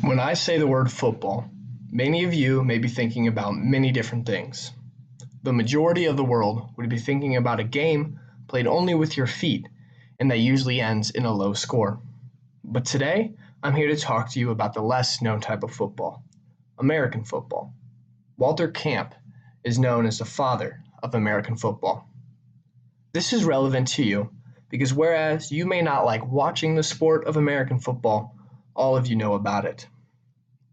When I say the word football, many of you may be thinking about many different things. The majority of the world would be thinking about a game played only with your feet and that usually ends in a low score. But today, I'm here to talk to you about the less known type of football, American football. Walter Camp is known as the father of American football. This is relevant to you because whereas you may not like watching the sport of American football, all of you know about it.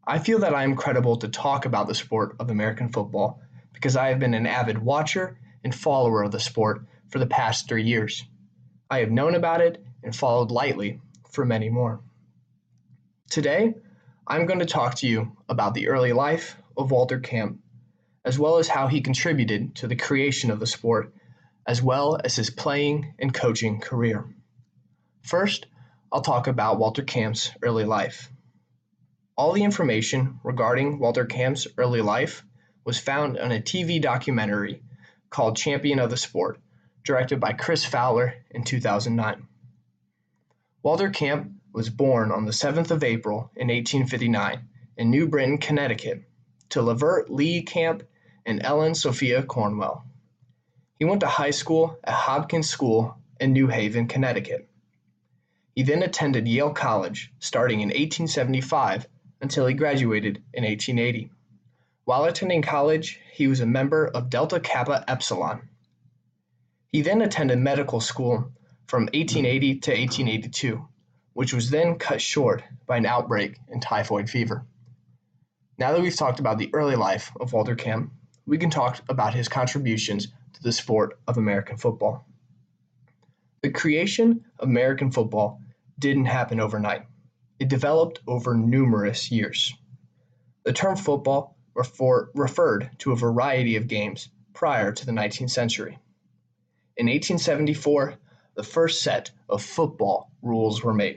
I feel that I am credible to talk about the sport of American football because I have been an avid watcher and follower of the sport for the past 3 years. I have known about it and followed lightly for many more. Today, I'm going to talk to you about the early life of Walter Camp, as well as how he contributed to the creation of the sport, as well as his playing and coaching career. First, I'll talk about Walter Camp's early life. All the information regarding Walter Camp's early life was found in a TV documentary called Champion of the Sport, directed by Chris Fowler in 2009. Walter Camp was born on the 7th of April in 1859 in New Britain, Connecticut, to Levert Lee Camp and Ellen Sophia Cornwell. He went to high school at Hopkins School in New Haven, Connecticut. He then attended Yale College starting in 1875 until he graduated in 1880. While attending college, he was a member of Delta Kappa Epsilon. He then attended medical school from 1880 to 1882, which was then cut short by an outbreak in typhoid fever. Now that we've talked about the early life of Walter Camp, we can talk about his contributions to the sport of American football. The creation of American football didn't happen overnight. It developed over numerous years. The term football referred to a variety of games prior to the 19th century. In 1874, the first set of football rules were made.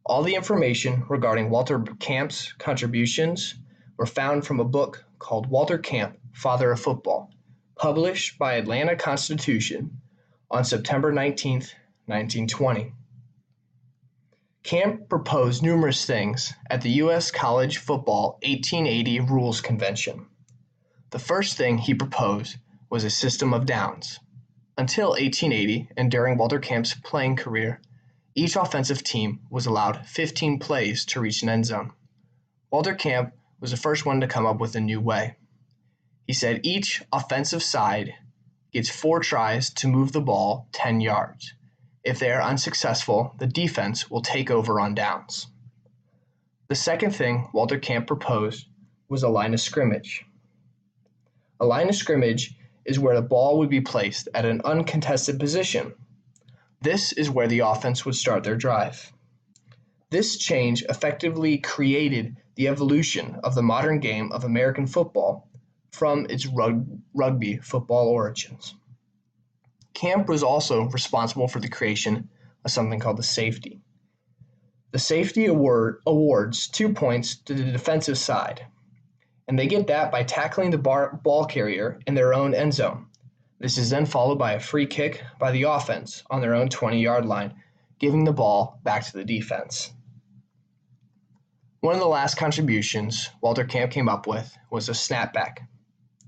All the information regarding Walter Camp's contributions were found from a book called Walter Camp, Father of Football, published by Atlanta Constitution on September 19, 1920. Camp proposed numerous things at the U.S. College Football 1880 Rules Convention. The first thing he proposed was a system of downs. Until 1880 and during Walter Camp's playing career, each offensive team was allowed 15 plays to reach an end zone. Walter Camp was the first one to come up with a new way. He said each offensive side gets 4 tries to move the ball 10 yards. If they are unsuccessful, the defense will take over on downs. The second thing Walter Camp proposed was a line of scrimmage. A line of scrimmage is where the ball would be placed at an uncontested position. This is where the offense would start their drive. This change effectively created the evolution of the modern game of American football from its rugby football origins. Camp was also responsible for the creation of something called the safety. The safety awards 2 points to the defensive side, and they get that by tackling the ball carrier in their own end zone. This is then followed by a free kick by the offense on their own 20-yard line, giving the ball back to the defense. One of the last contributions Walter Camp came up with was a snapback.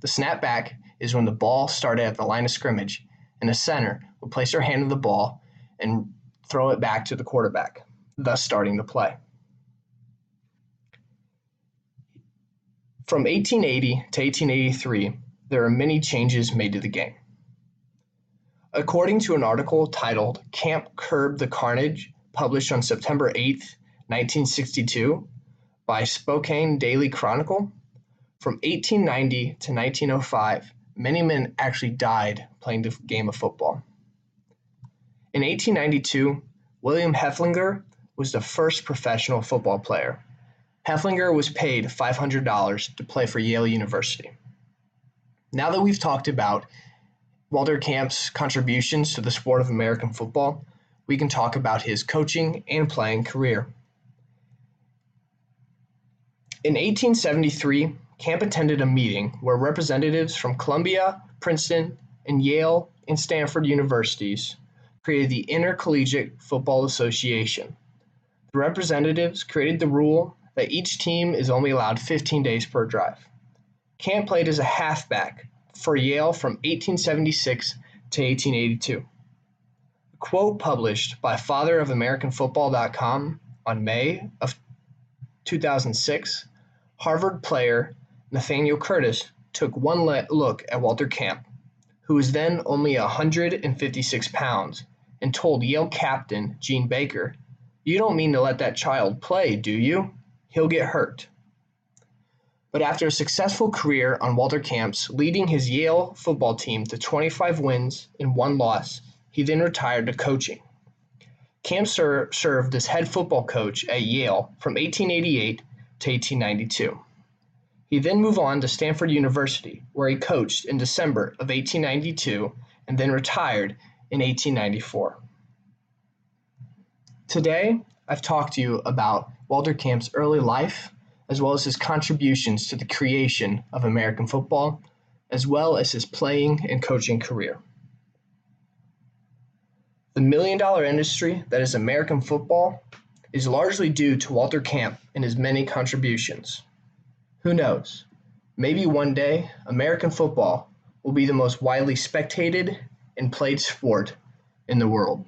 The snapback is when the ball started at the line of scrimmage and a center would place their hand on the ball and throw it back to the quarterback, thus starting the play. From 1880 to 1883, there are many changes made to the game. According to an article titled Camp Curbed the Carnage, published on September 8, 1962, by Spokane Daily Chronicle, from 1890 to 1905, many men actually died playing the game of football. In 1892, William Heflinger was the first professional football player. Heflinger was paid $500 to play for Yale University. Now that we've talked about Walter Camp's contributions to the sport of American football, we can talk about his coaching and playing career. In 1873, Camp attended a meeting where representatives from Columbia, Princeton, and Yale and Stanford universities created the Intercollegiate Football Association. The representatives created the rule that each team is only allowed 15 days per drive. Camp played as a halfback for Yale from 1876 to 1882. A quote published by fatherofamericanfootball.com on May of 2006, Harvard player Nathaniel Curtis took one look at Walter Camp, who was then only 156 pounds, and told Yale captain Gene Baker, "You don't mean to let that child play, do you? He'll get hurt." But after a successful career on Walter Camp's, leading his Yale football team to 25 wins and 1 loss, he then retired to coaching. Camp served as head football coach at Yale from 1888 to 1892. He then moved on to Stanford University, where he coached in December of 1892 and then retired in 1894. Today, I've talked to you about Walter Camp's early life, as well as his contributions to the creation of American football, as well as his playing and coaching career. The million-dollar industry that is American football is largely due to Walter Camp and his many contributions. Who knows? Maybe one day, American football will be the most widely spectated and played sport in the world.